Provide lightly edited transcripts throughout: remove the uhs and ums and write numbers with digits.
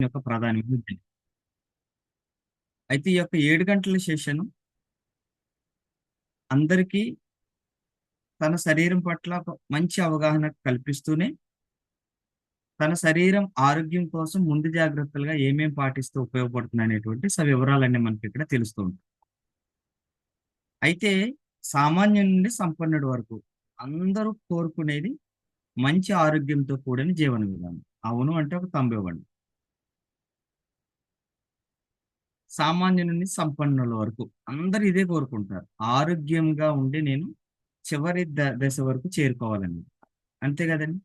యొక్క ప్రధానమైన ఉద్దేశం. అయితే ఈ యొక్క 7 గంటల సెషన్ అందరికీ తన శరీరం పట్ల ఒక మంచి అవగాహన కల్పిస్తూనే తన శరీరం ఆరోగ్యం కోసం ముందు జాగ్రత్తలుగా ఏమేం పాటిస్తూ ఉపయోగపడుతుంది అనేటువంటి వివరాలన్నీ మనకి ఇక్కడ తెలుస్తూ ఉంటాయి. అయితే సామాన్యుడి నుండి సంపన్నుడి వరకు అందరూ కోరుకునేది మంచి ఆరోగ్యంతో కూడిన జీవన విధానం. అవును అంటే ఒక తంబు ఇవ్వండి. సామాన్యుడి నుండి సంపన్నుల వరకు అందరూ ఇదే కోరుకుంటారు. ఆరోగ్యంగా ఉండి నేను చివరి దశ వరకు చేరుకోవాలని. అంతే కదండి.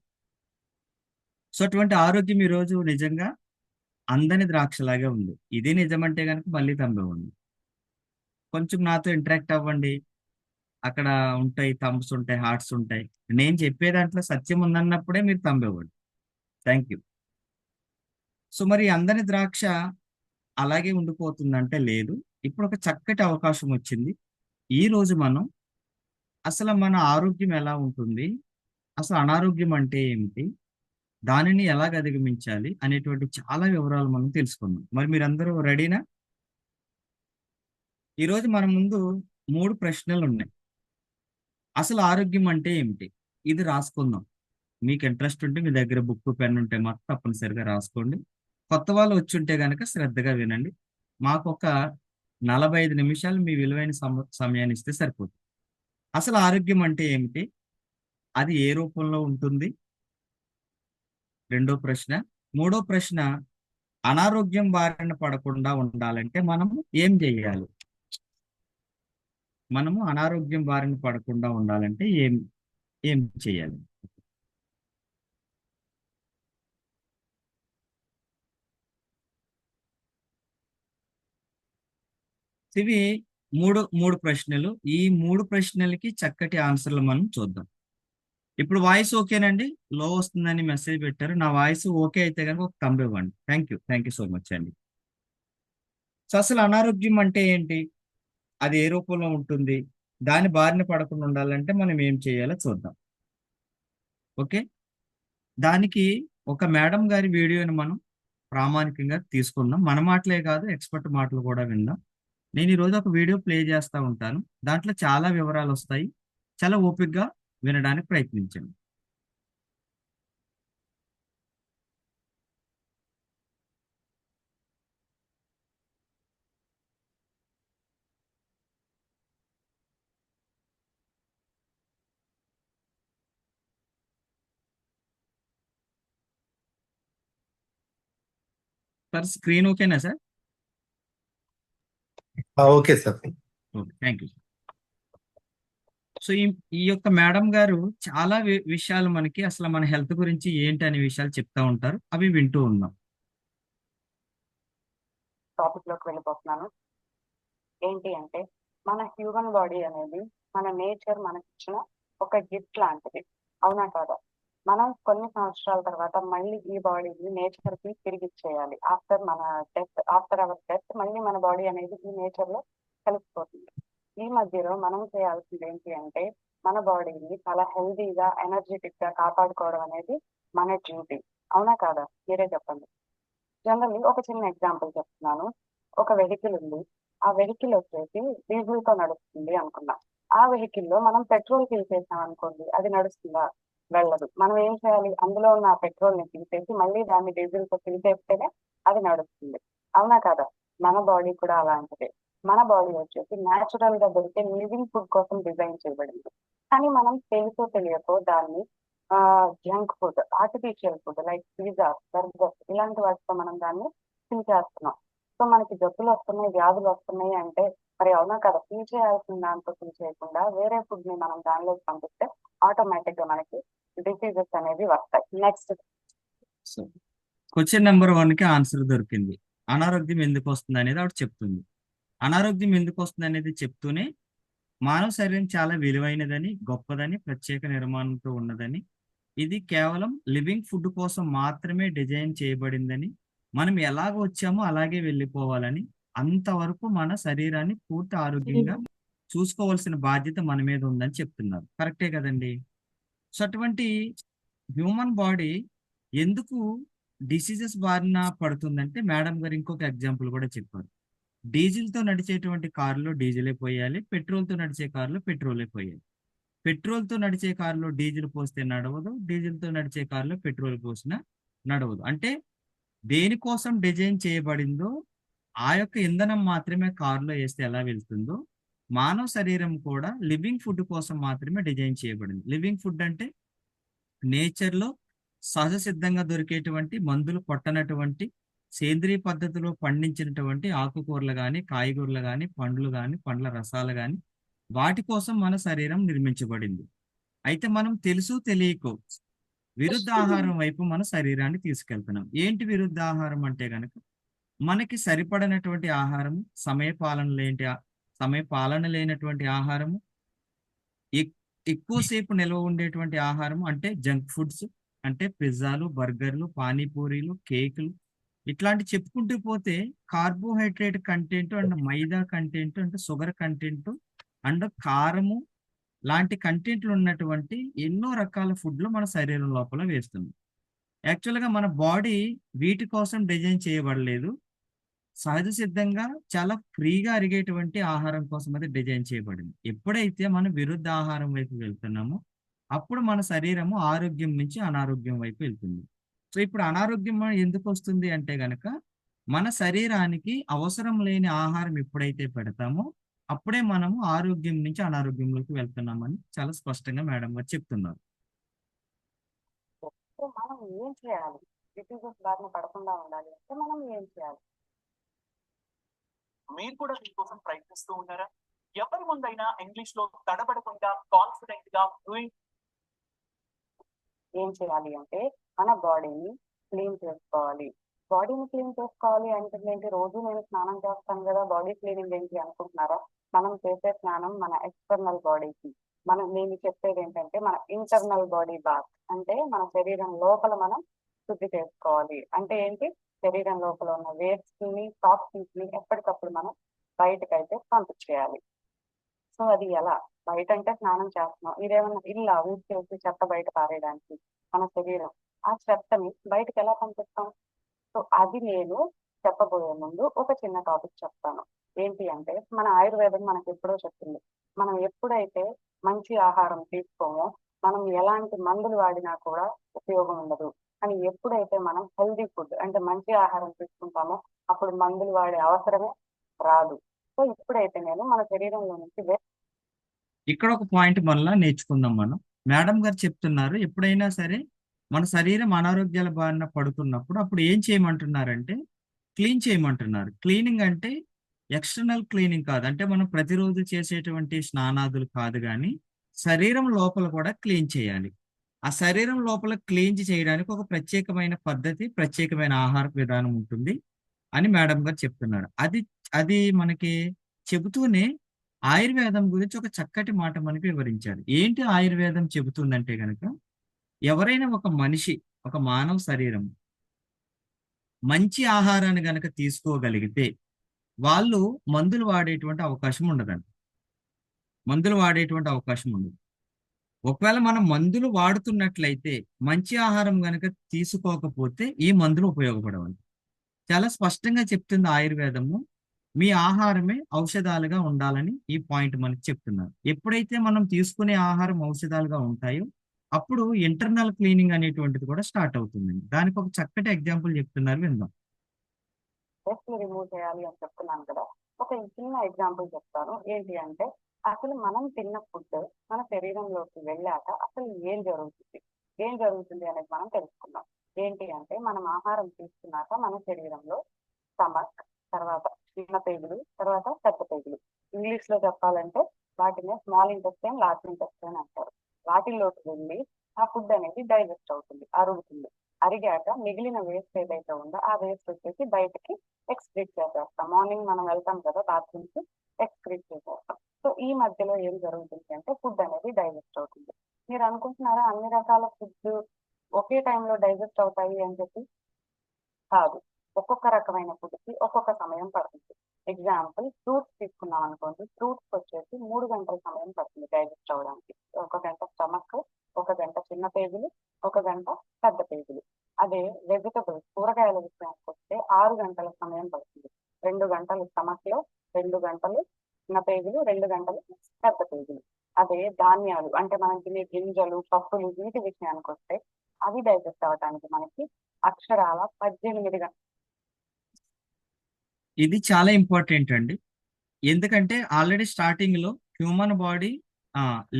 సో అటువంటి ఆరోగ్యం ఈ రోజు నిజంగా అందని ద్రాక్షలాగే ఉంది. ఇదే నిజమంటే కనుక మళ్ళీ తంబు ఇవ్వండి. కొంచెం నాతో ఇంటరాక్ట్ అవ్వండి. అక్కడ ఉంటాయి, థంబ్స్ ఉంటాయి, హార్ట్స్ ఉంటాయి. నేను చెప్పే దాంట్లో సత్యం ఉందన్నప్పుడే మీరు థంబ్ ఇవ్వండి. Thank you. సో మరి అందని ద్రాక్ష అలాగే ఉండిపోతుందంటే లేదు. ఇప్పుడు ఒక చక్కటి అవకాశం వచ్చింది. ఈ రోజు మనం అసలు మన ఆరోగ్యం ఎలా ఉంటుంది, అసలు అనారోగ్యం అంటే ఏమిటి, దానిని ఎలాగ అధిగమించాలి అనేటువంటి చాలా వివరాలు మనం తెలుసుకుందాం. మరి మీరందరూ రెడీనా? ఈరోజు మన ముందు 3 ప్రశ్నలు ఉన్నాయి. అసలు ఆరోగ్యం అంటే ఏమిటి? ఇది రాసుకుందాం. మీకు ఇంట్రెస్ట్ ఉంటే మీ దగ్గర బుక్ పెన్ ఉంటే మాత్రం తప్పనిసరిగా రాసుకోండి. కొత్త వాళ్ళు వచ్చి ఉంటే గనక శ్రద్ధగా వినండి. మాకు ఒక 45 నిమిషాలు మీ విలువైన సమయాన్ని ఇస్తే సరిపోతుంది. అసలు ఆరోగ్యం అంటే ఏమిటి? అది ఏ రూపంలో ఉంటుంది? రెండో ప్రశ్న. మూడో ప్రశ్న, అనారోగ్యం బారిన పడకుండా ఉండాలంటే మనము ఏం చేయాలి? మనము అనారోగ్యం బారిన పడకుండా ఉండాలంటే ఏం ఏం చేయాలి? ఇవి మూడు మూడు ప్రశ్నలు. ఈ 3 ప్రశ్నలకి చక్కటి ఆన్సర్లు మనం చూద్దాం. ఇప్పుడు వాయిస్ ఓకేనండి? లో వస్తుందని మెసేజ్ పెట్టారు. నా వాయిస్ ఓకే అయితే కనుక ఒక థంబ్ ఇవ్వండి. థ్యాంక్ యూ సో మచ్ అండి. సో అసలు అనారోగ్యం అంటే ఏంటి? అది ఏ రూపంలో ఉంటుంది? దాని బారిన పడకుండా ఉండాలంటే మనం ఏం చేయాలో చూద్దాం. ఓకే. దానికి ఒక మేడం గారి వీడియోని మనం ప్రామాణికంగా తీసుకుందాం. మన మాటలే కాదు, ఎక్స్పర్ట్ మాటలు కూడా విందాం. నేను ఈరోజు ఒక వీడియో ప్లే చేస్తూ ఉంటాను. దాంట్లో చాలా వివరాలు వస్తాయి. చాలా ఓపికగా వినడానికి ప్రయత్నించండి. సార్ స్క్రీన్ ఓకేనా sir? Okay sir. Okay, thank you. So ఈ ఈ యొక్క మేడం గారు చాలా విషయాలు మనకి అసలు మన హెల్త్ గురించి ఏంటి అనే విషయాలు చెప్తా ఉంటారు. అవి వింటూ ఉన్నాం. టాపిక్ లోకి వెళ్ళిపోతున్నాను. ఏంటి అంటే మన హ్యూమన్ బాడీ అనేది మన నేచర్ మనకిచ్చిన ఒక గిఫ్ట్ లాంటిది. అవునా కాదా? మనం కొన్ని సంవత్సరాల తర్వాత మళ్ళీ ఈ బాడీని నేచర్ కి తిరిగి ఇచ్చేయాలి. ఆఫ్టర్ అవర్ డెత్ మళ్ళీ మన బాడీ అనేది ఈ నేచర్ లో కలిసిపోతుంది. ఈ మధ్యలో మనం చేయాల్సింది ఏంటి అంటే మన బాడీని చాలా హెల్దీగా ఎనర్జెటిక్ గా కాపాడుకోవడం అనేది మన డ్యూటీ. అవునా కాదా? మీరే చెప్పండి. జనరల్లీ ఒక చిన్న ఎగ్జాంపుల్ చెప్తున్నాను. ఒక వెహికల్ ఉంది. ఆ వెహికల్ వచ్చేసి డీజిల్ తో నడుస్తుంది అనుకున్నాం. ఆ వెహికల్ లో మనం పెట్రోల్ ఫిల్ చేసాం అనుకోండి, అది నడుస్తుందా? వెళ్ళదు. మనం ఏం చేయాలి? అందులో ఉన్న ఆ పెట్రోల్ ని తీసేసి మళ్ళీ దాన్ని డీజిల్ తో ఫిల్ చేస్తేనే అది నడుస్తుంది. అవునా కదా? మన బాడీ కూడా అలాంటిదే. మన బాడీ వచ్చేసి న్యాచురల్ గా దొరికే లివింగ్ ఫుడ్ కోసం డిజైన్ చేయబడింది. కానీ మనం తెలుసో తెలియకో దాన్ని junk food, artificial food like pizza, burger ఇలాంటి వాటితో మనం దాన్ని ఫిల్ చేస్తున్నాం. సో మనకి జబ్బులు వస్తున్నాయి, వ్యాధులు వస్తున్నాయి అంటే మరి అవునా కదా? ఫిల్ చేయాల్సిన దాంతో ఫిల్ చేయకుండా వేరే ఫుడ్ ని మనం దానిలోకి పంపిస్తే ఆటోమేటిక్ గా మనకి డిసీజెస్ అనేవి వస్తాయి. నెక్స్ట్ సో క్వశ్చన్ నెంబర్ 1 కి ఆన్సర్ దొరికింది. అనారోగ్యం ఎందుకు వస్తుంది అనేది ఆవిడ చెప్తుంది. అనారోగ్యం ఎందుకు వస్తుంది అనేది చెప్తూనే మానవ శరీరం చాలా విలువైనదని, గొప్పదని, ప్రత్యేక నిర్మాణంతో ఉన్నదని, ఇది కేవలం లివింగ్ ఫుడ్ కోసం మాత్రమే డిజైన్ చేయబడిందని, మనం ఎలాగ వచ్చామో అలాగే వెళ్ళిపోవాలని, అంతవరకు మన శరీరాన్ని పూర్తి ఆరోగ్యంగా చూసుకోవాల్సిన బాధ్యత మన మీద ఉందని చెప్తున్నారు. కరెక్టే కదండి. సో అటువంటి హ్యూమన్ బాడీ ఎందుకు డిసీజెస్ బారిన పడుతుందంటే మేడం గారు ఇంకొక ఎగ్జాంపుల్ కూడా చెప్పారు. డీజిల్‌తో నడిచేటువంటి కారులో డీజిలే పోయాలి. పెట్రోల్‌తో నడిచే కారులో పెట్రోలే పోయాలి. పెట్రోల్‌తో నడిచే కారులో డీజిల్ పోస్తే నడవదు. డీజిల్‌తో నడిచే కారులో పెట్రోల్ పోసినా నడవదు. అంటే దేనికోసం డిజైన్ చేయబడిందో, ఆ యొక్క ఇంధనం మాత్రమే కారులో ఏస్తే ఎలా వెళ్తుందో, మానవ శరీరం కూడా లివింగ్ ఫుడ్ కోసం మాత్రమే డిజైన్ చేయబడింది. లివింగ్ ఫుడ్ అంటే నేచర్‌లో సహజ సిద్ధంగా దొరికేటువంటి మందులు కొట్టనటువంటి, సేంద్రియ పద్ధతిలో పండించినటువంటి ఆకుకూరలు గాని, కాయగూరలు గాని, పండ్లు గాని, పండ్ల రసాలు గాని, వాటి కోసం మన శరీరం నిర్మించబడింది. అయితే మనం తెలుసో తెలియకో విరుద్ధ ఆహారం వైపు మన శరీరాన్ని తీసుకెళ్తున్నాం. ఏంటి విరుద్ధ ఆహారం అంటే గనక, మనకి సరిపడనటువంటి ఆహారము, సమయపాలన లేనటువంటి ఆహారము, ఎక్ ఎక్కువ సేపు నిల్వ ఉండేటువంటి ఆహారం అంటే జంక్ ఫుడ్స్, అంటే పిజ్జాలు, బర్గర్‌లు, పానీపూరీలు, కేకులు ఇట్లాంటి చెప్పుకుంటూ పోతే carbohydrate content and maida content అంటే షుగర్ కంటెంట్ అండ్ కారము లాంటి కంటెంట్లు ఉన్నటువంటి ఎన్నో రకాల ఫుడ్‌లు మన శరీరం లోపల వేస్తుంది. యాక్చువల్‌గా మన బాడీ వీటి కోసం డిజైన్ చేయబడలేదు. సహజ సిద్ధంగా చాలా ఫ్రీగా అరిగేటువంటి ఆహారం కోసం అది డిజైన్ చేయబడింది. ఎప్పుడైతే మనం విరుద్ధ ఆహారం వైపు వెళ్తున్నామో, అప్పుడు మన శరీరము ఆరోగ్యం నుంచి అనారోగ్యం వైపు వెళ్తుంది. సో, ఇప్పుడు అనారోగ్యం ఎందుకొస్తుంది అంటే గనక, మన శరీరానికి అవసరం లేని ఆహారం ఎప్పుడైతే పెడతామో, అప్పుడే మనము ఆరోగ్యం నుంచి అనారోగ్యంలోకి వెళ్తున్నామని చాలా స్పష్టంగా మేడం గారు చెప్తున్నారు. సో మనం ఏం చేయాలి? డిసీజెస్ బారిన పడకుండా ఉండాలి అంటే మనం ఏం చేయాలి? మీరు కూడా దీనికోసం ప్రయత్నిస్తూ ఉన్నారా? ఎవరి ముందైనా ఇంగ్లీష్ లో తడబడకుండా కాన్ఫిడెంట్ గా ఫ్లూయెంట్ ఏం చేయాలి అంటే మన బాడీని క్లీన్ చేసుకోవాలి. బాడీని క్లీన్ చేసుకోవాలి అంటే ఏంటి? రోజు నేను స్నానం చేస్తాను కదా, బాడీ క్లీనింగ్ ఏంటి అనుకుంటున్నారా? మనం చేసే స్నానం మన ఎక్స్టర్నల్ బాడీకి. నేను చెప్పేది ఏంటంటే మన ఇంటర్నల్ బాడీ బాత్. అంటే మన శరీరం లోపల మనం శుద్ధి చేసుకోవాలి. అంటే ఏంటి? శరీరం లోపల ఉన్న వేస్ట్ ని, టాక్సిన్స్ ని ఎప్పటికప్పుడు మనం బయటకైతే పంపించేయాలి. సో అది ఎలా? బయట అంటే స్నానం చేస్తున్నాం. ఇదేమన్నా ఇల్లా ఊడ్చేసి చెత్త బయట పారేయడానికి? మన శరీరం. ఆ చెత్తని బయటకి ఎలా పంపిస్తాం? సో అది నేను చెప్పబోయే ముందు ఒక చిన్న టాపిక్ చెప్తాను. ఏంటి అంటే మన ఆయుర్వేదం మనకి ఎప్పుడో చెప్పింది. మనం ఎప్పుడైతే మంచి ఆహారం తీసుకోమో, మనం ఎలాంటి మందులు వాడినా కూడా ఉపయోగం ఉండదు. కానీ ఎప్పుడైతే మనం హెల్తీ ఫుడ్ అంటే మంచి ఆహారం తీసుకుంటామో, అప్పుడు మందులు వాడే అవసరమే రాదు. సో ఇప్పుడైతే నేను మన శరీరంలో నుంచి ఇక్కడ ఒక పాయింట్ మళ్ళా నేర్చుకుందాం మనం. మేడం గారు చెప్తున్నారు, ఎప్పుడైనా సరే మన శరీరం అనారోగ్యాల బారిన పడుతున్నప్పుడు అప్పుడు ఏం చేయమంటున్నారంటే, క్లీన్ చేయమంటున్నారు. క్లీనింగ్ అంటే ఎక్స్టర్నల్ క్లీనింగ్ కాదు. అంటే మనం ప్రతిరోజు చేసేటువంటి స్నానాదులు కాదు గానీ, శరీరం లోపల కూడా క్లీన్ చేయాలి. ఆ శరీరం లోపల క్లీన్ చేయడానికి ఒక ప్రత్యేకమైన పద్ధతి, ప్రత్యేకమైన ఆహార విధానం ఉంటుంది అని మేడం గారు చెప్తున్నారు. అది అది మనకి చెబుతూనే ఆయుర్వేదం గురించి ఒక చక్కటి మాట మనకి వివరించారు. ఏంటి ఆయుర్వేదం చెబుతుందంటే గనక, ఎవరైనా ఒక మనిషి, ఒక మానవ శరీరం మంచి ఆహారాన్ని గనక తీసుకోగలిగితే, వాళ్ళు మందులు వాడేటువంటి అవకాశం ఉండదండి. మందులు వాడేటువంటి అవకాశం ఉండదు. ఒకవేళ మనం మందులు వాడుతున్నట్లయితే, మంచి ఆహారం గనక తీసుకోకపోతే ఈ మందులు ఉపయోగపడవండి. చాలా స్పష్టంగా చెప్తుంది ఆయుర్వేదము. మీ ఆహారమే ఔషధాలుగా ఉండాలని ఈ పాయింట్ మనకి చెప్తున్నారు. ఎప్పుడైతే మనం తీసుకునే ఆహారం ఔషధాలుగా ఉంటాయో, అప్పుడు ఇంటర్నల్ క్లీనింగ్ అనేటువంటిది కూడా స్టార్ట్ అవుతుందండి. దానికి ఒక చక్కటి ఎగ్జాంపుల్ చెప్తున్నారు విందాం. వేస్ట్ ని రిమూవ్ చేయాలి అని చెప్తున్నాను కదా. ఒక చిన్న ఎగ్జాంపుల్ చెప్తాను. ఏంటి అంటే అసలు మనం తిన్న ఫుడ్ మన శరీరంలోకి వెళ్ళాక అసలు ఏం జరుగుతుంది అనేది మనం తెలుసుకుందాం. ఏంటి అంటే మనం ఆహారం తీసుకున్నాక మన శరీరంలో స్టమక్, తర్వాత చిన్న పేగులు, తర్వాత పెద్ద పేగులు. ఇంగ్లీష్ లో చెప్పాలంటే వాటిని స్మాల్ ఇంటెస్టైన్, లార్జ్ ఇంటెస్టైన్ అంటారు. వాటిల్లోకి వెళ్ళి ఆ ఫుడ్ అనేది డైజెస్ట్ అవుతుంది, అరుగుతుంది. అరిగాక మిగిలిన వేస్ట్ ఏదైతే ఉందో ఆ వేస్ట్ వచ్చేసి బయటకి ఎక్స్క్రీట్ చేసేస్తాం. మార్నింగ్ మనం వెళ్తాం కదా బాత్రూమ్ కి, ఎక్స్క్రీట్ చేసేస్తాం. సో ఈ మధ్యలో ఏం జరుగుతుంది అంటే ఫుడ్ అనేది డైజెస్ట్ అవుతుంది. మీరు అనుకుంటున్నారా అన్ని రకాల ఫుడ్ ఒకే టైంలో డైజెస్ట్ అవుతాయి అని చెప్పి? కాదు. ఒక్కొక్క రకమైన ఫుడ్‌కి ఒక్కొక్క సమయం పడుతుంది. ఎగ్జాంపుల్ ఫ్రూట్స్ తీసుకున్నాం అనుకోండి. ఫ్రూట్స్‌కి వచ్చేసి 3 గంటల సమయం పడుతుంది డైజెస్ట్ అవ్వడానికి. ఒక గంట స్టమక్, ఒక గంట చిన్న పేగులు, ఒక గంట పెద్ద పేగులు. అదే వెజిటబుల్స్ గంటల సమయం పడుతుంది. 2 గంటలు స్టమక్ లో, 2 గంటలు చిన్న పేగులు, 2 గంటలు పెద్ద పేగులు. అదే ధాన్యాలు అంటే మనం తినే గింజలు, పప్పులు వీటి విషయానికి వస్తే అవి డైజెస్ట్ అవడానికి మనకి అక్షరాల 18 గంటలు. ఇది చాలా ఇంపార్టెంట్ అండి. ఎందుకంటే ఆల్రెడీ స్టార్టింగ్ లో హ్యూమన్ బాడీ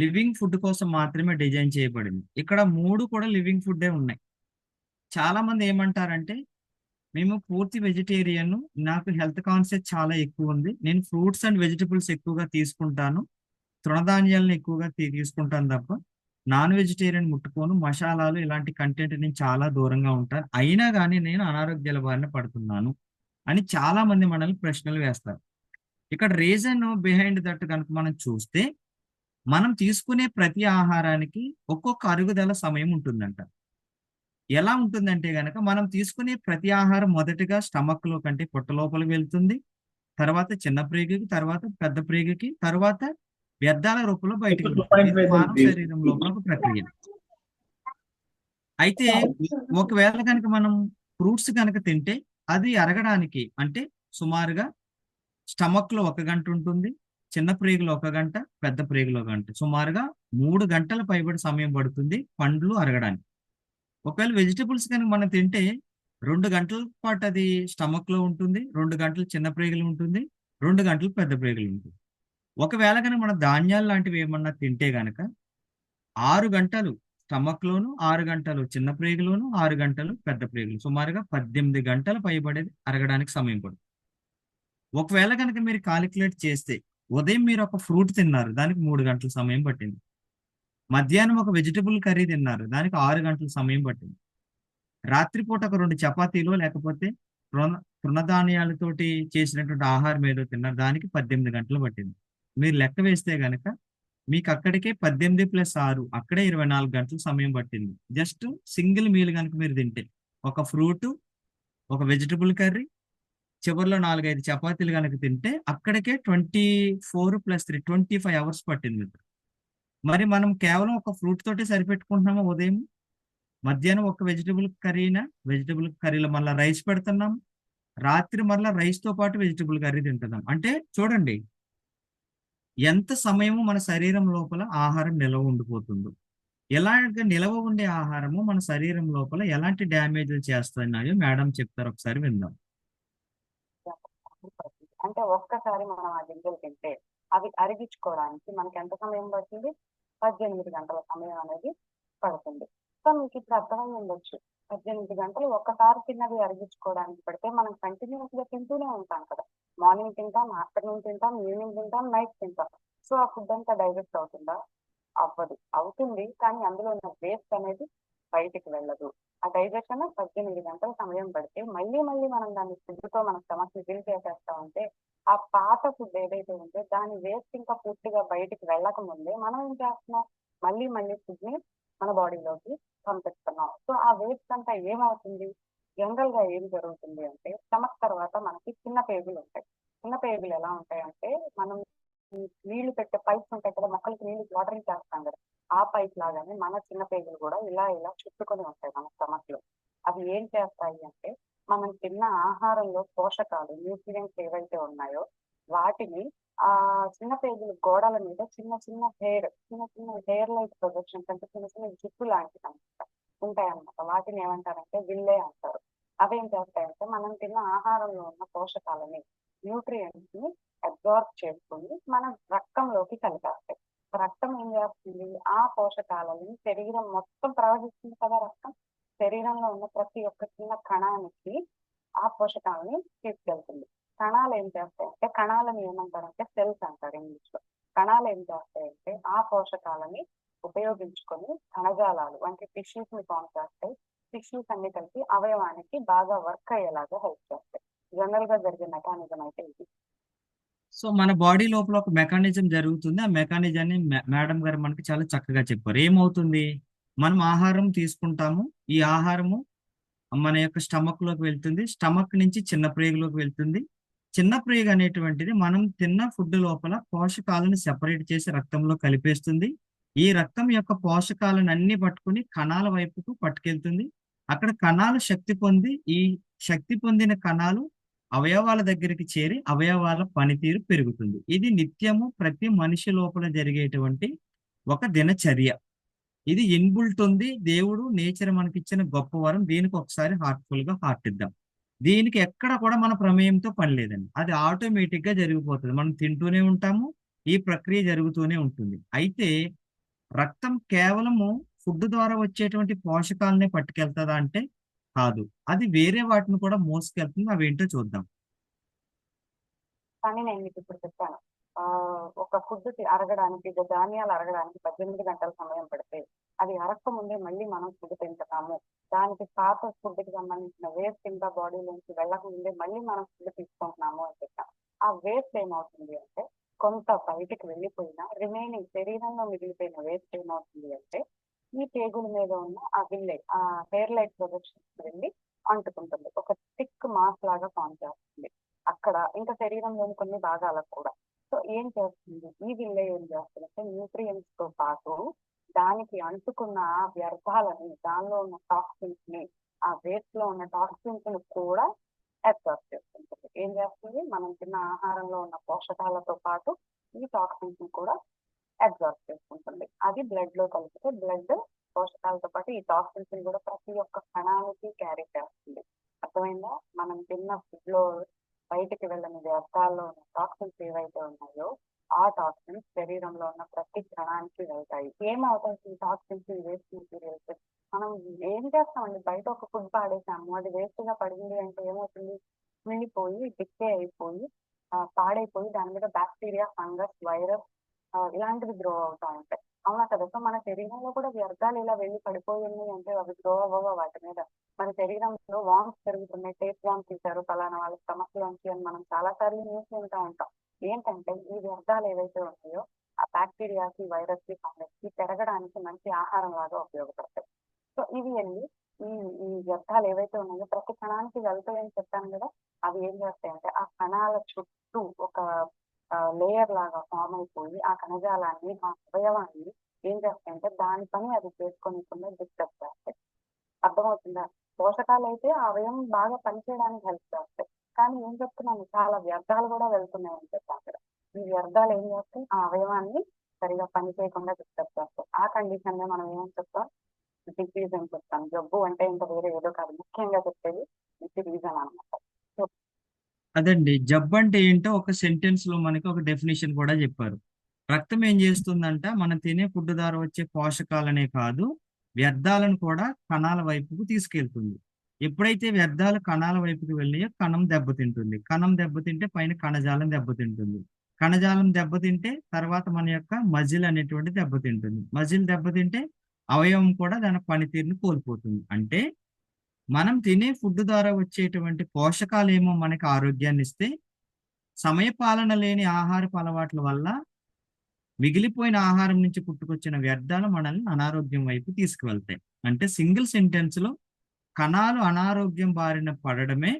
లివింగ్ ఫుడ్ కోసం మాత్రమే డిజైన్ చేయబడింది. ఇక్కడ 3 కూడా లివింగ్ ఫుడ్డే ఉన్నాయి. చాలా మంది ఏమంటారంటే మేము పూర్తి వెజిటేరియన్, నాకు హెల్త్ కాన్షియస్ చాలా ఎక్కువ ఉంది, నేను ఫ్రూట్స్ అండ్ వెజిటబుల్స్ ఎక్కువగా తీసుకుంటాను, తృణధాన్యాలను ఎక్కువగా తీసుకుంటాను తప్ప నాన్ వెజిటేరియన్ ముట్టుకోను, మసాలాలు ఇలాంటి కంటెంట్ నేను చాలా దూరంగా ఉంటాను, అయినా కానీ నేను అనారోగ్యాల బారిన పడుతున్నాను అని చాలా మంది మనల్ని ప్రశ్నలు వేస్తారు. ఇక్కడ రీజన్ బిహైండ్ దట్ కనుక మనం చూస్తే మనం తీసుకునే ప్రతి ఆహారానికి ఒక్కొక్క అరుగుదల సమయం ఉంటుందంట. ఎలా ఉంటుందంటే గనక మనం తీసుకునే ప్రతి ఆహారం మొదటిగా స్టమక్ లో కంటే పొట్ట లోపలికి వెళ్తుంది, తర్వాత చిన్న ప్రేగుకి, తర్వాత పెద్ద ప్రేగుకి, తర్వాత వ్యర్థాల రూపంలో బయటకు వెళ్తుంది. ఇది మానవ శరీరం లోపల ఒక ప్రక్రియ. అయితే ఒకవేళ కనుక మనం ఫ్రూట్స్ కనుక తింటే అది అరగడానికి అంటే సుమారుగా స్టమక్ లో 1 గంట ఉంటుంది, చిన్న ప్రేగులో 1 గంట, పెద్ద ప్రేగులో 1 గంట, సుమారుగా 3 గంటల పైబడి సమయం పడుతుంది పండ్లు అరగడానికి. ఒకవేళ వెజిటబుల్స్ కనుక మనం తింటే 2 గంటల పాటు అది స్టమక్ లో ఉంటుంది, 2 గంటలు చిన్న ప్రేగులు ఉంటుంది, 2 గంటలు పెద్ద ప్రేగులు ఉంటుంది. ఒకవేళ కనుక మన ధాన్యాలు లాంటివి ఏమన్నా తింటే గనక 6 గంటలు స్టమక్ లోను, 6 గంటలు చిన్న ప్రేగులోను, 6 గంటలు పెద్ద ప్రేగులు, సుమారుగా 18 గంటల పైబడేది అరగడానికి సమయం పడుతుంది. ఒకవేళ కనుక మీరు కాలిక్యులేట్ చేస్తే ఉదయం మీరు ఒక ఫ్రూట్ తిన్నారు, దానికి 3 గంటల సమయం పట్టింది. మధ్యాహ్నం ఒక వెజిటబుల్ కర్రీ తిన్నారు, దానికి 6 గంటల సమయం పట్టింది. రాత్రిపూట ఒక 2 చపాతీలు లేకపోతే తృణధాన్యాలతోటి చేసినటువంటి ఆహారం ఏదో తిన్నారు, దానికి 18 గంటలు పట్టింది. మీరు లెక్క వేస్తే గనక మీకు అక్కడికే 18 + 6 అక్కడే 24 గంటల సమయం పట్టింది. జస్ట్ సింగిల్ మీల్ కనుక మీరు తింటే, ఒక ఫ్రూట్, ఒక వెజిటబుల్ కర్రీ, చివరిలో 4-5 చపాతీలు కనుక తింటే అక్కడికే 24 + 3 25 అవర్స్ పట్టింది. మరి మనం కేవలం ఒక ఫ్రూట్ తోటి సరిపెట్టుకుంటున్నామా ఉదయం? మధ్యాహ్నం ఒక వెజిటబుల్ కర్రీలో మళ్ళీ రైస్ పెడుతున్నాం, రాత్రి మళ్ళీ రైస్ తో పాటు వెజిటబుల్ కర్రీ తింటున్నాం. అంటే చూడండి ఎంత సమయము మన శరీరం లోపల ఆహారం నిల్వ ఉండిపోతుందో. ఎలాంటి నిల్వ ఉండే ఆహారము మన శరీరం లోపల ఎలాంటి డ్యామేజ్లు చేస్తున్నాయో మేడం చెప్తారు, ఒకసారి విందాం. అంటే ఒక్కసారి మనం ఆ గింజలు తింటే అవి అరిగించుకోవడానికి మనకి ఎంత సమయం పడుతుంది? 18 గంటల సమయం అనేది పడుతుంది. సో మీకు ఇప్పుడు అర్థమై ఉండొచ్చు, 18 గంటలు ఒక్కసారి తిన్నది అరిగించుకోవడానికి పడితే మనం కంటిన్యూస్ గా తింటూనే ఉంటాం కదా. మార్నింగ్ తింటాం, ఆఫ్టర్నూన్ తింటాం, ఈవినింగ్ తింటాం, నైట్ తింటాం. సో ఆ ఫుడ్ అంతా డైజెస్ట్ అవుతుందా? అవ్వదు. అవుతుంది, కానీ అందులో ఉన్న వేస్ట్ అనేది బయటికి వెళ్ళదు. ఆ డైజెషన్ 18 గంటల సమయం పడితే మళ్ళీ మనం దాన్ని ఫుడ్తో మన స్టమక్ ని ఫిల్ చేసేస్తా ఉంటే ఆ పాత ఫుడ్ ఏదైతే ఉందో దాని వేస్ట్ ఇంకా పూర్తిగా బయటికి వెళ్ళక ముందే మనం ఏం చేస్తున్నాం, మళ్ళీ ఫుడ్ ని మన బాడీలోకి పంపిస్తున్నాం. సో ఆ వేస్ట్ అంతా ఏమవుతుంది? జనరల్ గా ఏం జరుగుతుంది అంటే స్టమక్ తర్వాత మనకి చిన్న పేగులు ఉంటాయి. చిన్న పేగులు ఎలా ఉంటాయి అంటే మనం నీళ్లు పెట్టే పైప్స్ ఉంటాయి కదా, మొక్కలకి నీళ్లు వాటరింగ్ చేస్తాం కదా, ఆ పైప్ లాగానే మన చిన్న పేగులు కూడా ఇలా చుట్టుకొని ఉంటాయి మన స్టమక్ లో. అవి ఏం చేస్తాయి అంటే మనం తిన్న ఆహారంలో పోషకాలు, న్యూట్రియంట్స్ ఏవైతే ఉన్నాయో వాటిని ఆ చిన్న పేగులు గోడల మీద చిన్న చిన్న హెయిర్ లైట్ ప్రొజెక్షన్స్ అంటే చిన్న జుట్టు లాంటివి అనమాట ఉంటాయన్నమాట. వాటిని ఏమంటారంటే విల్లే అంటారు. అవేం చేస్తాయంటే మనం తిన్న ఆహారంలో ఉన్న పోషకాలని, న్యూట్రియంట్స్ ని అబ్జార్బ్ చేసుకుని మన రక్తంలోకి కలిపేస్తాయి. రక్తం ఏం చేస్తుంది? ఆ పోషకాలని శరీరం మొత్తం ప్రవహిస్తుంది కదా. రక్తం శరీరంలో ఉన్న ప్రతి ఒక్క చిన్న కణానికి ఆ పోషకాలని తీసుకెళ్తుంది. కణాలు ఏం చేస్తాయంటే, కణాలను ఏమంటారంటే సెల్స్ అంటారు ఇంగ్లీష్ లో. కణాలు ఏం చేస్తాయంటే ఆ పోషకాలని ఉపయోగించుకొని కణజాలాలు అంటే టిష్యూస్ ని ఫామ్ చేస్తాయి. టిష్యూస్ అన్ని కలిపి అవయవానికి బాగా వర్క్ అయ్యేలాగా హెల్ప్ చేస్తాయి. జనరల్ గా జరిగే మెకానిజం అయితే ఇది. సో మన బాడీ లోపల ఒక మెకానిజం జరుగుతుంది. ఆ మెకానిజాన్ని మేడం గారు మనకి చాలా చక్కగా చెప్పారు. ఏమవుతుంది, మనం ఆహారం తీసుకుంటాము, ఈ ఆహారము మన యొక్క స్టమక్ లోకి వెళ్తుంది, స్టమక్ నుంచి చిన్న ప్రేగులోకి వెళ్తుంది. చిన్న ప్రేగు అనేటువంటిది మనం తిన్న ఫుడ్ లోపల పోషకాలను సెపరేట్ చేసి రక్తంలో కలిపేస్తుంది. ఈ రక్తం యొక్క పోషకాలను అన్ని పట్టుకుని కణాల వైపుకు పట్టుకెళ్తుంది. అక్కడ కణాలు శక్తి పొంది, ఈ శక్తి పొందిన కణాలు అవయవాల దగ్గరికి చేరి అవయవాల పనితీరు పెరుగుతుంది. ఇది నిత్యము ప్రతి మనిషి లోపల జరిగేటువంటి ఒక దినచర్య. ఇది ఇన్బుల్ట్ ఉంది. దేవుడు నేచర్ మనకిచ్చిన గొప్ప వరం. దీనికి ఒకసారి హార్ట్ ఇద్దాం. దీనికి ఎక్కడ కూడా మన ప్రమేయంతో పని లేదండి. అది ఆటోమేటిక్ గా జరిగిపోతుంది. మనం తింటూనే ఉంటాము. ఈ ప్రక్రియ జరుగుతూనే ఉంటుంది. అయితే రక్తం కేవలము ఫుడ్ ద్వారా వచ్చేటువంటి పోషకాలనే పట్టుకెళ్తదా అంటే కాదు. అది వేరే వాటిని కూడా మోసుకెళ్తుంది. అవేంటో చూద్దాం. కానీ నేను మీకు ఇప్పుడు చెప్పాను. ఒక ఫుడ్ అరగడానికి, ధాన్యాలు అరగడానికి 18 గంటల సమయం పడితే, అది అరక్క ముందే మళ్ళీ మనం ఫుడ్ తింటున్నాము. దానికి పాత ఫుడ్‌కి సంబంధించిన వేస్ట్ ఇంకా బాడీలోంచి వెళ్ళక ముందే మళ్ళీ మనం ఫుడ్ తీసుకుంటున్నాము అని చెప్పాం. ఆ వేస్ట్ ఏమవుతుంది అంటే, కొంత బయటికి వెళ్ళిపోయినా రిమైనింగ్ శరీరంలో మిగిలిపోయిన వేస్ట్ ఏమవుతుంది అంటే, ఈ పేగుల మీద ఉన్న ఆ హెయిర్ లైట్ ప్రొజెక్షన్స్‌కి వెళ్ళి అంటుకుంటుంది. ఒక థిక్ మాస్ లాగా ఫార్మ్ చేస్తుంది. అక్కడ ఇంకా శరీరంలోని కొన్ని భాగాలకు కూడా. సో ఏం చేస్తుంది? ఈ విల్లే ఏం చేస్తుందంటే న్యూట్రియంట్స్ తో పాటు దానికి అంటుకున్న వ్యర్థాలని, దానిలో ఉన్న టాక్సిన్స్ ని, ఆ వేస్ట్ లో ఉన్న టాక్సిన్స్ ని కూడా అబ్జర్వ్ చేసుకుంటుంది. ఏం చేస్తుంది? మనం తిన్న ఆహారంలో ఉన్న పోషకాలతో పాటు ఈ టాక్సిన్స్ ని కూడా అబ్జర్వ్ చేసుకుంటుంది. అది బ్లడ్ లో కలిపితే బ్లడ్ పోషకాలతో పాటు ఈ టాక్సిన్స్ ని కూడా ప్రతి ఒక్క కణానికి క్యారీ చేస్తుంది. అర్థమైందా? మనం తిన్న ఫుడ్ లో బయటికి వెళ్ళని వ్యర్థాల్లో ఉన్న టాక్సిన్స్ ఏవైతే ఉన్నాయో ఆ టాక్సిన్స్ శరీరంలో ఉన్న ప్రతి కణానికి వెళ్తాయి. ఏమవుతాయి ఈ టాక్సిన్స్, ఈ వేస్ట్ మెటీరియల్స్? మనం ఏం చేస్తామండి? బయట ఒక ఫుడ్ పాడేసాము, అది వేస్ట్ గా పడింది అంటే ఏమవుతుంది? మిండిపోయి డిక్కే అయిపోయి పాడైపోయి దాని మీద బ్యాక్టీరియా, ఫంగస్, వైరస్ ఇలాంటివి గ్రో అవుతా ఉంటాయి. అవునా కదా? సో మన శరీరంలో కూడా వ్యర్థాలు ఇలా వెళ్ళి పడిపోయి ఉన్నాయి అంటే అవి గ్రో అవ్వవా వాటి మీద? మన శరీరంలో వామ్స్ పెరుగుతున్నాయి, టేస్ట్ వామ్స్ ఇచ్చారు ఫలానా వాళ్ళ స్టమక్ లోంచి అని మనం చాలా సార్లు న్యూస్ వింటూ ఉంటాం. ఏంటంటే ఈ వ్యర్థాలు ఏవైతే ఉన్నాయో ఆ బ్యాక్టీరియాకి, వైరస్ కి, ఫంగస్ కి పెరగడానికి మంచి ఆహారం లాగా ఉపయోగపడతాయి. సో ఇవి వెళ్ళి ఈ ఈ వ్యర్థాలు ఏవైతే ఉన్నాయో ప్రతి కణానికి వెళ్తాయని చెప్పాను కదా, అవి ఏం చేస్తాయంటే ఆ కణాల చుట్టూ ఒక లేయర్ లాగా ఫామ్ అయిపోయి ఆ కణజాలాన్ని, ఆ అవయవాన్ని ఏం చేస్తాయంటే దాని పని అది చేసుకోనికుండా డిస్టర్బ్ చేస్తాయి. అర్థమవుతుందా? పోషకాలు అయితే ఆ అవయవం బాగా పనిచేయడానికి హెల్ప్ చేస్తాయి. కానీ ఏం చెప్తున్నాను, చాలా వ్యర్థాలు కూడా వెళ్తున్నాయి అని చెప్పి అక్కడ. ఈ వ్యర్థాలు ఏం చేస్తాయి? ఆ అవయవాన్ని సరిగా పని చేయకుండా డిస్టర్బ్ చేస్తాయి. ఆ కండిషన్ లో మనం ఏం చెప్తాం? డిసీజ్ అని చెప్తాం. జబ్బు అంటే ఇంకా వేరే ఏదో కాదు, ముఖ్యంగా చెప్పేది డిసీజ్ అని అనమాట. సో అదండి. జబ్బంటే ఏంటో ఒక సెంటెన్స్ లో మనకి ఒక డెఫినిషన్ కూడా చెప్పారు. రక్తం ఏం చేస్తుందంట, మనం తినే ఫుడ్ ద్వారా వచ్చే పోషకాలనే కాదు, వ్యర్థాలను కూడా కణాల వైపుకు తీసుకెళ్తుంది. ఎప్పుడైతే వ్యర్థాలు కణాల వైపుకి వెళ్ళినాయో కణం దెబ్బతింటుంది. కణం దెబ్బతింటే పైన కణజాలం దెబ్బతింటుంది. కణజాలం దెబ్బతింటే తర్వాత మన యొక్క మజిల్ అనేటువంటి దెబ్బతింటుంది. మజిల్ దెబ్బతింటే అవయవం కూడా దాని పనితీరుని కోల్పోతుంది. అంటే మనం తినే ఫుడ్ ద్వారా వచ్చేటువంటి పోషకాలేమో మనకి ఆరోగ్యాన్ని ఇస్తే, సమయపాలన లేని ఆహారపు అలవాట్ల వల్ల మిగిలిపోయిన ఆహారం నుంచి పుట్టుకొచ్చిన వ్యర్థాలు మనల్ని అనారోగ్యం వైపు తీసుకువెళ్తాయి. అంటే సింగిల్ సెంటెన్స్ లో కణాలు అనారోగ్యం బారిన పడడమే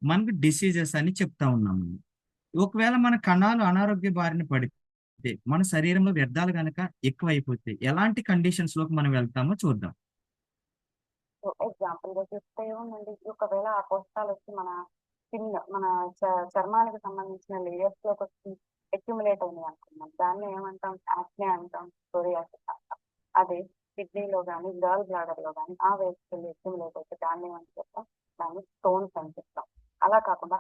మనకు డిసీజెస్ అని చెప్తా ఉన్నాము. ఒకవేళ మన కణాలు అనారోగ్య బారిన పడితే మన శరీరంలో వ్యర్థాలు గనక ఎక్కువైపోతే ఎలాంటి కండిషన్స్ లోకి మనం వెళ్తామో చూద్దాం. ఎగ్జాంపుల్ గా చూస్తే ఏముందండి, ఒకవేళ ఆ పోషకాలు వచ్చి మన స్కిన్, మన చర్మానికి సంబంధించిన లేయర్స్ లోకి వచ్చి అక్యుములేట్ అయినాయి అనుకున్నాం. దాన్ని ఏమంటాం? యాక్నే అంటాం, సోరియాసిస్ అంటాం. అదే కిడ్నీలో కానీ, గర్ల్ బ్లాడర్ లో కానీ ఆ వేస్ట్ అక్యుములేట్ అయితే దాన్ని ఏమని చెప్తాం? దాన్ని స్టోన్స్ అని చెప్తాం. అలా కాకుండా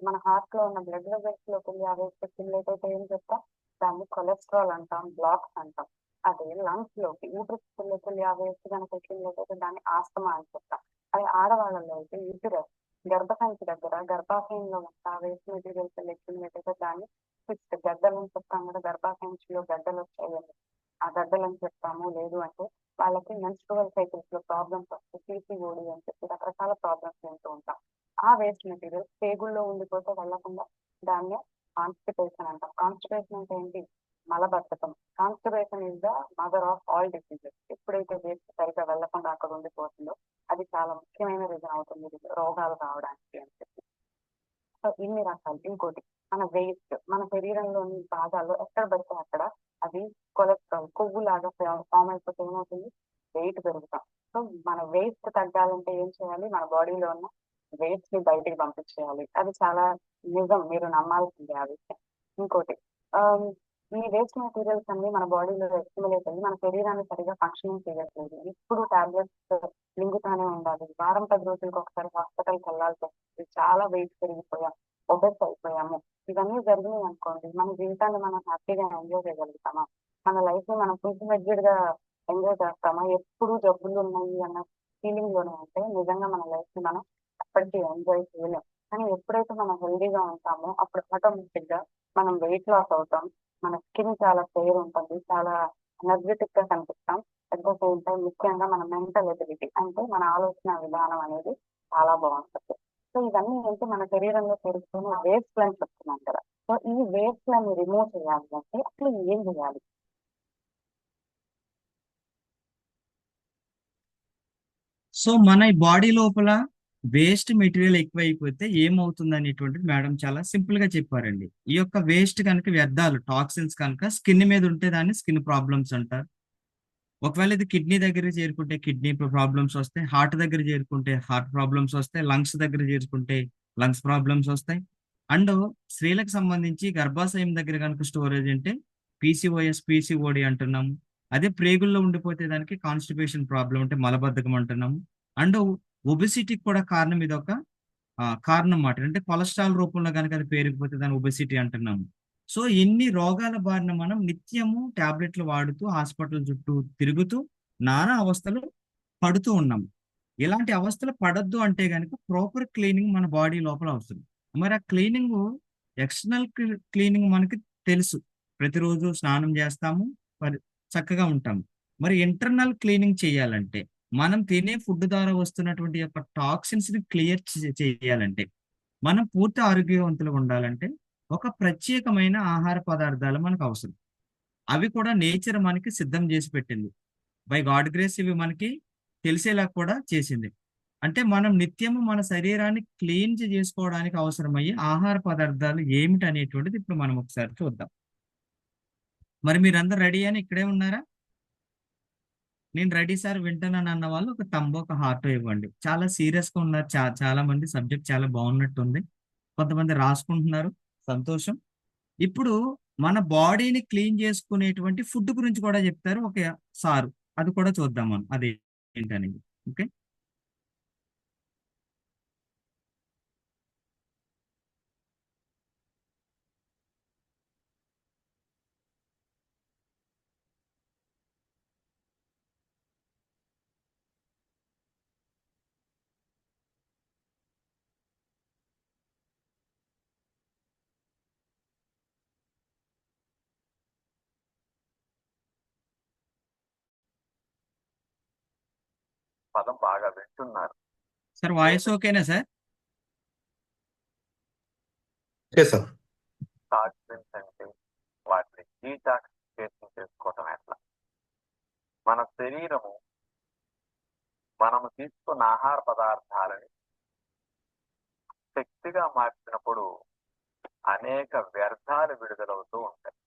మన హార్ట్ లో ఉన్న బ్లడ్ వెజల్స్ లోకి వెళ్ళి ఆ వేస్ట్ అక్యుములేట్ అయితే ఏం చెప్తాం? దాన్ని కొలెస్ట్రాల్ అంటాం, బ్లాక్స్ అంటాం. అదే లంగ్స్ లోకి, యూట్రస్ లోకి ఆ వేస్ట్ కనుక అక్యుములేట్ అయితే దాన్ని ఆస్తమా అని చెప్తాం. అదే ఆడవాళ్ళలో అయితే యూటరస్, గర్భసంచి దగ్గర గర్భాశయంలో ఉన్న ఆ వేస్ట్ మెటీరియల్స్ అక్యుములేట్ అయితే దాన్ని ఫిక్స్డ్ గడ్డలు అని చెప్తాం కదా, గర్భాశయంలో గడ్డలు వచ్చాయని ఆ గడ్డలు అని చెప్తాము. లేదు అంటే వాళ్ళకి మెన్స్ట్రువల్ సైకిల్స్ లో ప్రాబ్లమ్స్ వస్తాయి, పీసీఓడి అని చెప్పి రకరకాల ప్రాబ్లమ్స్ వింటూ ఉంటాం. ఆ వేస్ట్ మెటీరియల్ పేగుల్లో ఉండిపోతే వెళ్లకుండా దాన్ని కాన్స్టిపేషన్ అంటాం. కాన్స్టిపేషన్ అంటే ఏంటి? మలబద్ధకం. Constipation is the mother of all diseases. ఎప్పుడైతే వేస్ట్ సరిగా వెళ్లకుండా అక్కడ ఉండిపోతుందో అది చాలా ముఖ్యమైన రీజన్ అవుతుంది రోగాలు రావడానికి అని చెప్పి. సో ఇన్ని రకాలు. ఇంకోటి మన వేస్ట్, మన శరీరంలోని భాగాల్లో ఎక్కడ పడితే అక్కడ అది కొలెస్ట్రాల్, కొవ్వు లాగా ఫామ్ అయిపోతే ఏమవుతుంది? వెయిట్ పెరుగుతాం. సో మన వేస్ట్ తగ్గాలంటే ఏం చేయాలి? మన బాడీలో ఉన్న వేస్ట్ ని బయటికి పంపించేయాలి. అది చాలా నిజం, మీరు నమ్మాల్సిందే ఆ విషయం. ఇంకోటి ఈ వేస్ట్ మెటీరియల్స్ అన్ని మన బాడీలో అక్యుములేట్ అయ్యి మన శరీరాన్ని సరిగా ఫంక్షనింగ్ చేయట్లేదు. ఇప్పుడు టాబ్లెట్స్ మింగుతానే ఉండాలి. వారం 10 రోజులకు ఒకసారి హాస్పిటల్కి వెళ్ళాల్సి వస్తుంది. చాలా వెయిట్ పెరిగిపోయాం, ఒబెస్ అయిపోయాము. ఇవన్నీ జరిగినాయి అనుకోండి, మన జీవితాన్ని మనం హ్యాపీగా ఎంజాయ్ చేయగలుగుతామా? మన లైఫ్ ని మనం ఫుల్ ఫ్లెడ్జెడ్ గా ఎంజాయ్ చేస్తామా? ఎప్పుడు జబ్బులు ఉన్నాయి అన్న ఫీలింగ్ లోనే ఉంటే నిజంగా మన లైఫ్ ని మనం ఎప్పటికీ ఎంజాయ్ చేయలేం. కానీ ఎప్పుడైతే మనం హెల్దీగా ఉంటామో అప్పుడు ఆటోమేటిక్ గా మనం వెయిట్ లాస్ అవుతాం. మన స్కిన్ చాలా ఫెయిర్ ఉంటుంది, చాలా ఎనర్జెటిక్ గా కనిపిస్తాం. అట్ ద సేమ్ టైం ముఖ్యంగా మన మెంటల్ ఎబిలిటీ అంటే మన ఆలోచన విధానం అనేది చాలా బాగుంటుంది. సో ఇవన్నీ ఏంటి, మన శరీరంలో పెరుగుతున్న వేస్ట్ అని చెప్తున్నాం కదా. సో ఈ వేస్ట్ లని రిమూవ్ చేయాలి అంటే అసలు ఏం చేయాలి? సో మన బాడీ లోపల వేస్ట్ మెటీరియల్ ఎక్కువైపోతే ఏమవుతుంది అనేటువంటిది మేడం చాలా సింపుల్ గా చెప్పారండి. ఈ యొక్క వేస్ట్ కనుక, వ్యర్థాలు టాక్సిన్స్ కనుక స్కిన్ మీద ఉంటే దాన్ని స్కిన్ ప్రాబ్లమ్స్ అంటారు. ఒకవేళ ఇది కిడ్నీ దగ్గర చేరుకుంటే కిడ్నీ ప్రాబ్లమ్స్ వస్తాయి, హార్ట్ దగ్గర చేరుకుంటే హార్ట్ ప్రాబ్లమ్స్ వస్తాయి, లంగ్స్ దగ్గర చేరుకుంటే లంగ్స్ ప్రాబ్లమ్స్ వస్తాయి. అండ్ స్త్రీలకు సంబంధించి గర్భాశయం దగ్గర కనుక స్టోరేజ్ అంటే పీసీఓఎస్, పీసీఓడి అంటున్నాము. అదే ప్రేగుల్లో ఉండిపోతే దానికి కాన్స్టిపేషన్ ప్రాబ్లం అంటే మలబద్ధకం అంటున్నాము. అండ్ ఒబెసిటీకి కూడా కారణం ఇది ఒక కారణం మాట. అంటే కొలెస్ట్రాల్ రూపంలో కనుక అది పేరుకుపోతే దాన్ని ఒబెసిటీ అంటున్నాము. సో ఎన్ని రోగాల బారిన మనం నిత్యము టాబ్లెట్లు వాడుతూ హాస్పిటల్ చుట్టూ తిరుగుతూ నానా అవస్థలు పడుతూ ఉన్నాం. ఇలాంటి అవస్థలు పడద్దు అంటే గనుక ప్రాపర్ క్లీనింగ్ మన బాడీ లోపల అవసరం. మరి ఆ క్లీనింగ్, ఎక్స్టర్నల్ క్లీనింగ్ మనకి తెలుసు, ప్రతిరోజు స్నానం చేస్తాము, మరి చక్కగా ఉంటాము. మరి ఇంటర్నల్ క్లీనింగ్ చేయాలంటే, మనం తినే ఫుడ్ ద్వారా వస్తున్నటువంటి యొక్క టాక్సిన్స్ ని క్లియర్ చేయాలంటే, మనం పూర్తి ఆరోగ్యవంతులుగా ఉండాలంటే ఒక ప్రత్యేకమైన ఆహార పదార్థాలు మనకు అవసరం. అవి కూడా నేచర్ మనకి సిద్ధం చేసి పెట్టింది. బై గాడ్ గ్రేస్ ఇవి మనకి తెలిసేలా కూడా చేసింది. అంటే మనం నిత్యము మన శరీరాన్ని క్లీన్ చేసుకోవడానికి అవసరమయ్యే ఆహార పదార్థాలు ఏమిటి అనేటువంటిది ఇప్పుడు మనం ఒకసారి చూద్దాం. మరి మీరందరూ రెడీ అని ఇక్కడే ఉన్నారా? నేను రెడీ సార్ వింటున్నాను అన్న వాళ్ళు ఒక తంబు, ఒక హార్ట్ ఇవ్వండి. చాలా సీరియస్ గా ఉన్నారు, చాలా మంది. సబ్జెక్ట్ చాలా బాగున్నట్టుంది. కొంతమంది రాసుకుంటున్నారు, సంతోషం. ఇప్పుడు మన బాడీని క్లీన్ చేసుకునేటువంటి ఫుడ్ గురించి కూడా చెప్తారు ఒక సారు. అది కూడా చూద్దాం మనం, అది ఏంటనేది. ఓకే. పదం బాగా వింటున్నారు. సార్ వాయిస్ ఓకేనా సార్? Okay sir. టాక్సిన్స్ అంటే వాటిని డీటాక్సిఫికేషన్ చేసుకోవటం ఎట్లా? మన శరీరము మనము తీసుకున్న ఆహార పదార్థాలని శక్తిగా మార్చినప్పుడు అనేక వ్యర్థాలు విడుదలవుతూ ఉంటాయి.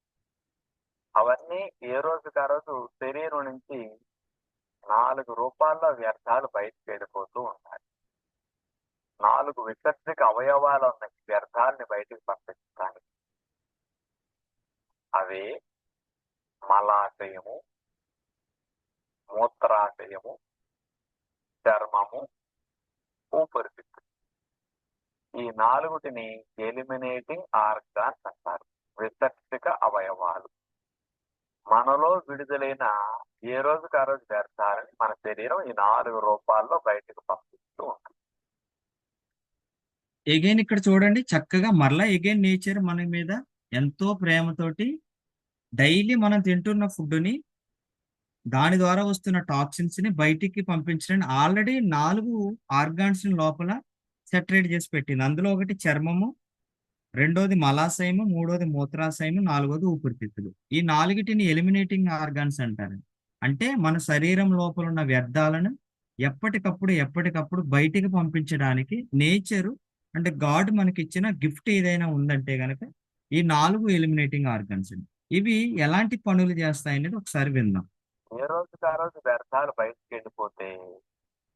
అవన్నీ ఏ రోజుకి ఆ రోజు శరీరం నుంచి 4 రూపాల్లో వ్యర్థాలు బయటకు వెళ్ళిపోతూ ఉంటాయి. 4 విసర్జిక అవయవాలు ఉన్న ఈ వ్యర్థాలని బయటకు పంపించడానికి అవే మలాశయము, మూత్రాశయము, చర్మము, ఊపిరితిత్తులు. ఈ 4టిని ఎలిమినేటింగ్ ఆర్గాన్స్ అంటారు, విసర్జిక అవయవాలు. మనలో విడుదలైన ఏ రోజుకి ఆ రోజు వ్యర్థాలని మన శరీరం ఈ 4 రూపాల్లో బయటకు పంపిస్తూ ఉంటుంది. ఎగైన్ ఇక్కడ చూడండి, చక్కగా మరలా ఎగైన్ నేచర్ మన మీద ఎంతో ప్రేమతోటి డైలీ మనం తింటున్న ఫుడ్ని, దాని ద్వారా వస్తున్న టాక్సిన్స్ ని బయటికి పంపించడానికి ఆల్రెడీ 4 ఆర్గాన్స్ లోపల సెటరేట్ చేసి పెట్టింది. అందులో ఒకటి చర్మము, రెండోది మలాశయము, మూడోది మూత్రాశయము, నాలుగోది ఊపిరితిత్తులు. ఈ 4టిని ఎలిమినేటింగ్ ఆర్గాన్స్ అంటారు. అంటే మన శరీరం లోపల ఉన్న వ్యర్థాలను ఎప్పటికప్పుడు బయటికి పంపించడానికి నేచరు, అంటే గాడ్ మనకి ఇచ్చిన గిఫ్ట్ ఏదైనా ఉందంటే గనక ఈ 4 ఎలిమినేటింగ్ ఆర్గాన్స్. ఇవి ఎలాంటి పనులు చేస్తాయనేది ఒకసారి విందాం. ఏ రోజుకి ఆ రోజు వ్యర్థాలు బయటకు వెళ్ళిపోతే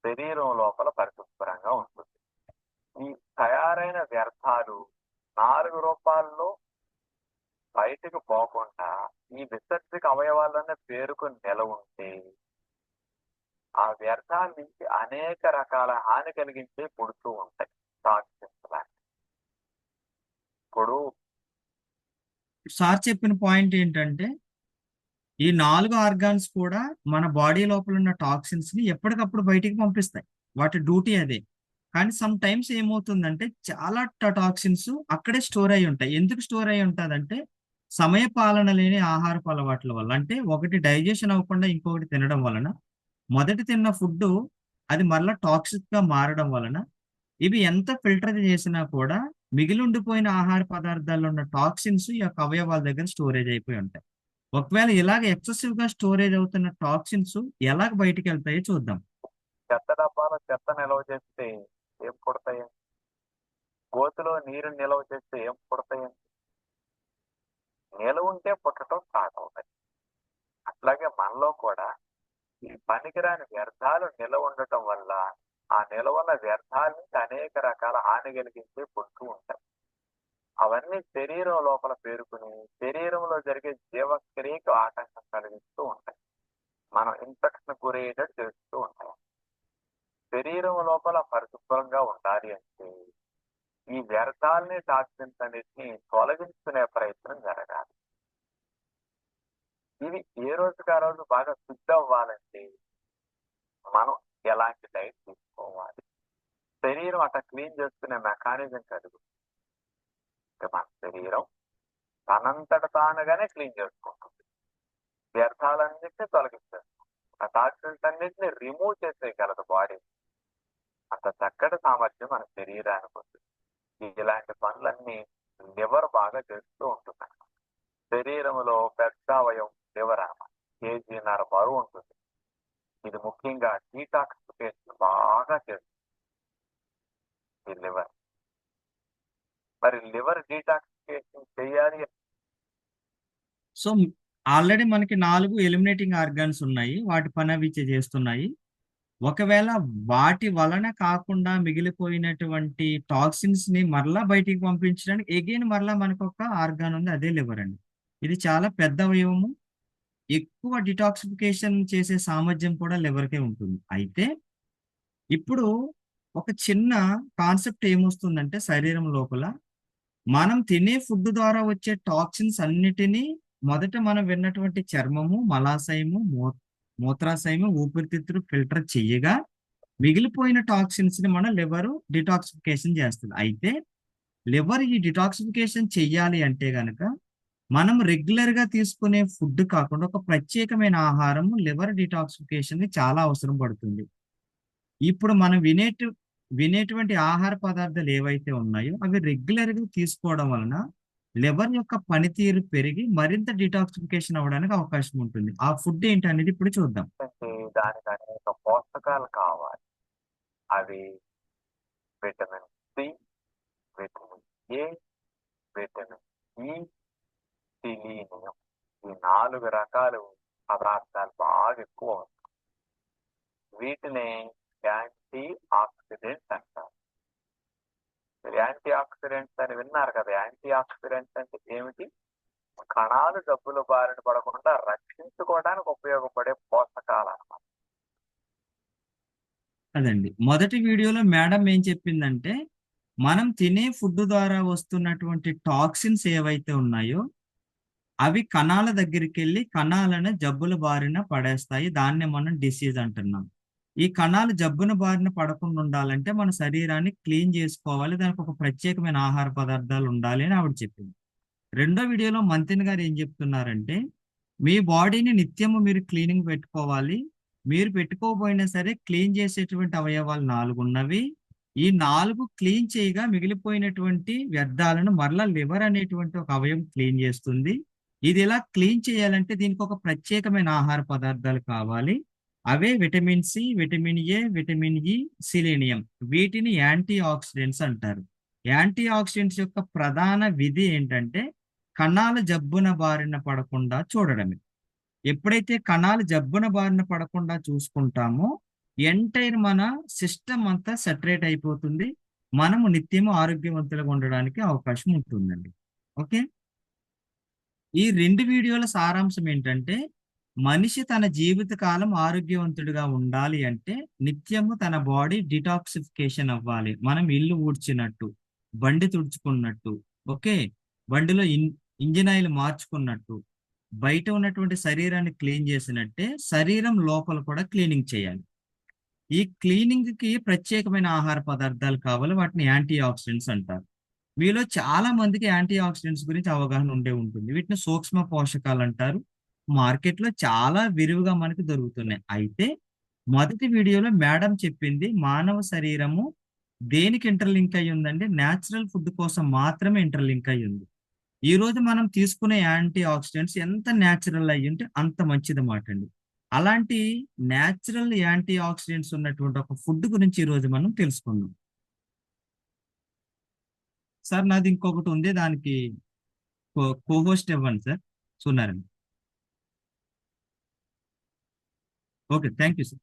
శరీరం లోపల పరిశుభ్రంగా ఉంటుంది. ఈ తయారైన వ్యర్థాలు 4 రూపాల్లో బయటకు పోకుండా ఈ విసర్జక అవయవాలనే పేరుకొని నిలవ ఉంటే ఆ వ్యర్థాల నుంచి అనేక రకాల హాని కలిగించే పుడుతూ ఉంటాయి టాక్సిన్స్ లాంటి. ఇప్పుడు సార్ చెప్పిన పాయింట్ ఏంటంటే ఈ 4 ఆర్గాన్స్ కూడా మన బాడీ లోపల ఉన్న టాక్సిన్స్ ని ఎప్పటికప్పుడు బయటికి పంపిస్తాయి. వాటి డ్యూటీ అదే. కానీ సమ్ టైమ్స్ ఏమవుతుందంటే చాలా టాక్సిన్స్ అక్కడే స్టోర్ అయి ఉంటాయి. ఎందుకు స్టోర్ అయి ఉంటుందంటే సమయ పాలన లేని ఆహారపు అలవాట్ల వల్ల. అంటే ఒకటి డైజెషన్ అవ్వకుండా ఇంకొకటి తినడం వలన, మొదటి తిన్న ఫుడ్ అది మరలా టాక్సిక్ గా మారడం వలన, ఇవి ఎంత ఫిల్టర్ చేసినా కూడా మిగిలి ఉండిపోయిన ఆహార పదార్థాల్లో ఉన్న టాక్సిన్స్ ఈ యొక్క అవయవాల దగ్గర స్టోరేజ్ అయిపోయి ఉంటాయి. ఒకవేళ ఇలాగ ఎక్సెసివ్ గా స్టోరేజ్ అవుతున్న టాక్సిన్స్ ఎలాగ బయటికి వెళ్తాయో చూద్దాం. చెత్త డబ్బాలో చెత్త నిల్వ చేస్తే ఏం పుడతాయి? గోతులో నీరు నిల్వ చేస్తే ఏం పుడతాయి? నిల్వ ఉంటే పుట్టడం స్టార్ట్ అవుతాయి. అట్లాగే మనలో కూడా ఈ పనికిరాని వ్యర్థాలు నిల్వ ఉండటం వల్ల ఆ నిల్వల వ్యర్థాల నుంచి అనేక రకాల హాని కలిగించే పుడుతూ ఉంటాయి. అవన్నీ శరీరం లోపల పేరుకుని శరీరంలో జరిగే జీవక్రియకు ఆటంకం కలిగిస్తూ ఉంటాయి. మనం ఇన్ఫెక్షన్ గురయ్యేటట్టు చేస్తూ ఉంటాం. శరీరం లోపల పరిశుభ్రంగా ఉండాలి అంటే ఈ వ్యర్థాలని టాక్సిన్స్ అన్నిటిని తొలగించుకునే ప్రయత్నం జరగాలి. ఇవి ఏ రోజుకి ఆ రోజు బాగా శుద్ధి అవ్వాలంటే మనం ఎలాంటి డైట్ తీసుకోవాలి? శరీరం అట్లా క్లీన్ చేసుకునే మెకానిజం కలుగు. మన శరీరం తనంతట తానుగానే క్లీన్ చేసుకుంటుంది. వ్యర్థాలన్నింటినీ తొలగించేస్తుంది. ఆ టాక్సిన్స్ అన్నింటినీ రిమూవ్ చేసేయగలదు బాడీ. అంత చక్కటి సామర్థ్యం మన శరీరానికి ఉంది. ఇలాంటి పనులన్నీ లివర్ బాగా చేస్తూ ఉంటుంది. శరీరంలో పెద్ద అవయవం లివర్ అన్నమాట. కేజీన్నర బరువు ఉంటుంది. ఇది ముఖ్యంగా డీటాక్సిఫికేషన్ బాగా చేస్తుంది ఈ లివర్. మరి లివర్ డీటాక్సిఫికేషన్ చేయాలి. సో ఆల్రెడీ మనకి 4 ఎలిమినేటింగ్ ఆర్గాన్స్ ఉన్నాయి. వాటి పని అవి చేస్తున్నాయి. ఒకవేళ వాటి వలన కాకుండా మిగిలిపోయినటువంటి టాక్సిన్స్ ని మరలా బయటికి పంపించడానికి ఎగైన్ మరలా మనకు ఒక ఆర్గాన్ ఉంది, అదే లివర్ అండి. ఇది చాలా పెద్ద అవయవము. ఎక్కువ డిటాక్సిఫికేషన్ చేసే సామర్థ్యం కూడా లివర్కే ఉంటుంది. అయితే ఇప్పుడు ఒక చిన్న కాన్సెప్ట్ ఏమొస్తుందంటే శరీరం లోపల మనం తినే ఫుడ్ ద్వారా వచ్చే టాక్సిన్స్ అన్నిటినీ మొదట మనం విన్నటువంటి చర్మము, మలాశయము, మూత్రాశయము, ఊపిరితిత్తులు ఫిల్టర్ చెయ్యగా మిగిలిపోయిన టాక్సిన్స్ ని మన లివర్ డిటాక్సిఫికేషన్ చేస్తుంది. అయితే లివర్ ఈ డిటాక్సిఫికేషన్ చెయ్యాలి అంటే గనక మనం రెగ్యులర్ గా తీసుకునే ఫుడ్ కాకుండా ఒక ప్రత్యేకమైన ఆహారం లివర్ డిటాక్సిఫికేషన్ కి చాలా అవసరం పడుతుంది. ఇప్పుడు మనం వినేటువంటి ఆహార పదార్థాలు ఏవైతే ఉన్నాయో అవి రెగ్యులర్ గా తీసుకోవడం వలన లివర్ యొక్క పనితీరు పెరిగి మరింత డిటాక్సిఫికేషన్ అవ్వడానికి అవకాశం ఉంటుంది. ఆ ఫుడ్ ఏంటి అనేది ఇప్పుడు చూద్దాం. దానికి అనేక పోషకాలు కావాలి. అవి vitamin C, vitamin A, vitamin E, selenium. ఈ 4 రకాలు పదార్థాలు బాగా ఎక్కువ ఉంటాయి. వీటిని యాంటీ ఆక్సిడెంట్స్ అంటారు. యాంటీ ఆక్సిడెంట్స్ అని విన్నారు కదా. యాంటీ ఆక్సిడెంట్స్ అంటే ఏమిటి? కణాలు జబ్బుల బారిన పడకుండా రక్షించుకోవడానికి ఉపయోగపడే పోషకాలు అన్నమాట. అదండి, మొదటి వీడియోలో మేడం ఏం చెప్పిందంటే మనం తినే ఫుడ్ ద్వారా వస్తున్నటువంటి టాక్సిన్స్ ఏవైతే ఉన్నాయో అవి కణాల దగ్గరికి వెళ్ళి కణాలను జబ్బుల బారిన పడేస్తాయి. దాన్నే మనం డిసీజ్ అంటున్నాం. ఈ కణాలు జబ్బున బారిన పడకుండా ఉండాలంటే మన శరీరాన్ని క్లీన్ చేసుకోవాలి. దానికి ఒక ప్రత్యేకమైన ఆహార పదార్థాలు ఉండాలి అని ఆవిడ చెప్పింది. రెండో వీడియోలో మంతిన్ గారు ఏం చెప్తున్నారంటే మీ బాడీని నిత్యము మీరు క్లీనింగ్ పెట్టుకోవాలి. మీరు పెట్టుకోకపోయినా సరే క్లీన్ చేసేటువంటి అవయవాలు 4 ఉన్నవి. ఈ 4 క్లీన్ చేయగా మిగిలిపోయినటువంటి వ్యర్థాలను మరలా లివర్ అనేటువంటి ఒక అవయవం క్లీన్ చేస్తుంది. ఇది ఇలా క్లీన్ చేయాలంటే దీనికి ఒక ప్రత్యేకమైన ఆహార పదార్థాలు కావాలి. అవే vitamin C, vitamin A, vitamin E, selenium. వీటిని యాంటీ ఆక్సిడెంట్స్ అంటారు. యాంటీ ఆక్సిడెంట్స్ యొక్క ప్రధాన విధి ఏంటంటే కణాల జబ్బున బారిన పడకుండా చూడడమే. ఎప్పుడైతే కణాలు జబ్బున బారిన పడకుండా చూసుకుంటామో ఎంటైర్ మన సిస్టమ్ అంతా సెటరేట్ అయిపోతుంది. మనము నిత్యము ఆరోగ్యవంతులుగా ఉండడానికి అవకాశం ఉంటుందండి. ఓకే. ఈ 2 వీడియోల సారాంశం ఏంటంటే, మనిషి తన జీవితకాలం ఆరోగ్యవంతుడిగా ఉండాలి అంటే, నిత్యము తన బాడీ డిటాక్సిఫికేషన్ అవ్వాలి. మనం ఇల్లు ఊడ్చినట్టు, బండి తుడుచుకున్నట్టు, ఓకే. బండిలో ఇంజిన్ ఆయిల్ మార్చుకున్నట్టు, బయట ఉన్నటువంటి శరీరాన్ని క్లీన్ చేసినట్టే, శరీరం లోపల కూడా క్లీనింగ్ చేయాలి. ఈ క్లీనింగ్‌కి ప్రత్యేకమైన ఆహార పదార్థాలు కావాలి. వాటిని యాంటీ ఆక్సిడెంట్స్ అంటారు. మీలో చాలా మందికి యాంటీ ఆక్సిడెంట్స్ గురించి అవగాహన ఉండే ఉంటుంది. వీటిని సూక్ష్మ పోషకాలంటారు. మార్కెట్‌లో చాలా విరివిగా మనకు దొరుకుతున్నాయి. అయితే మొదటి వీడియోలో మేడం చెప్పింది మానవ శరీరము దేనికి ఇంటర్‌లింక్ అయ్యి ఉందంటే నేచురల్ ఫుడ్ కోసం మాత్రమే ఇంటర్‌లింక్ అయ్యి ఉంది. ఈరోజు మనం తీసుకునే యాంటీ ఆక్సిడెంట్స్ ఎంత నేచురల్ అయ్యుంటే అంత మంచిదమాటండి. అలాంటి నేచురల్ యాంటీ ఆక్సిడెంట్స్ ఉన్నటువంటి ఒక ఫుడ్ గురించి ఈరోజు మనం తెలుసుకుందాం. సార్ నాది ఇంకొకటి ఉంది. దానికి కో-హోస్ట్ ఇవ్వండి sir. Sunnarayana. Okay. Thank you sir.